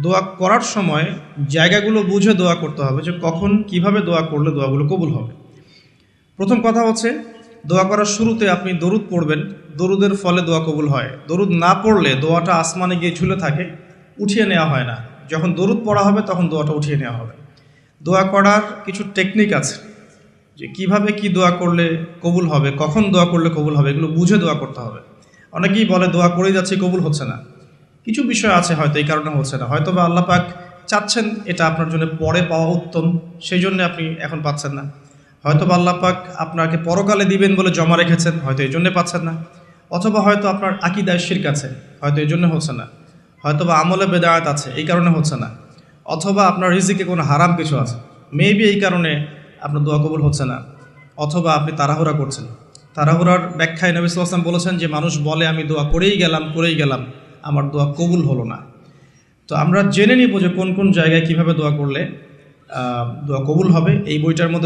দোয়া করার সময় জায়গাগুলো বুঝে দোয়া করতে হবে যে কখন কিভাবে দোয়া করলে দোয়াগুলো কবুল হবে। প্রথম কথা হচ্ছে, দোয়া করার শুরুতে আপনি দরুদ পড়বেন। দরুদের ফলে দোয়া কবুল হয়। দরুদ না পড়লে দোয়াটা আসমানে গিয়ে ঝুলে থাকে, উঠিয়ে নেওয়া হয় না। যখন দরুদ পড়া হবে তখন দোয়াটা উঠিয়ে নেওয়া হবে। দোয়া করার কিছু টেকনিক আছে, যে কিভাবে কি দোয়া করলে কবুল হবে, কখন দোয়া করলে কবুল হবে, এগুলো বুঝে দোয়া করতে হবে। অনেকেই বলে দোয়া করেই যাচ্ছে, কবুল হচ্ছে না। কিছু বিষয় আছে হয়তো এই কারণে হচ্ছে না, হয়তো বা আল্লাহ পাক চাচ্ছেন এটা আপনার জন্য পরে পাওয়া উত্তম, সেই জন্য আপনি এখন পাচ্ছেন না। হয়তো বা আল্লাহ পাক আপনাকে পরকালে দিবেন বলে জমা রেখেছেন, হয়তো এই জন্যে পাচ্ছেন না। অথবা হয়তো আপনার আকীদায় শিরক আছে, হয়তো এই জন্য হচ্ছে না। হয়তো বা আমলে বেদায়াত আছে, এই কারণে হচ্ছে না। অথবা আপনার রিজিকে কোনো হারাম কিছু আছে, মেবি এই কারণে আপনার দোয়া কবুল হচ্ছে না। অথবা আপনি তাড়াহুড়া করছেন। তাড়াহুড়ার ব্যাখ্যায় নবী সাল্লাল্লাহু আলাইহি ওয়াসাল্লাম বলেছেন যে মানুষ বলে আমি দোয়া করেই গেলাম, আমার দোয়া কবুল হলো না। তো আমরা জেনে নিব যে কোন কোন জায়গায় কিভাবে দোয়া করলে দোয়া কবুল হবে। এই বইটার মধ্যে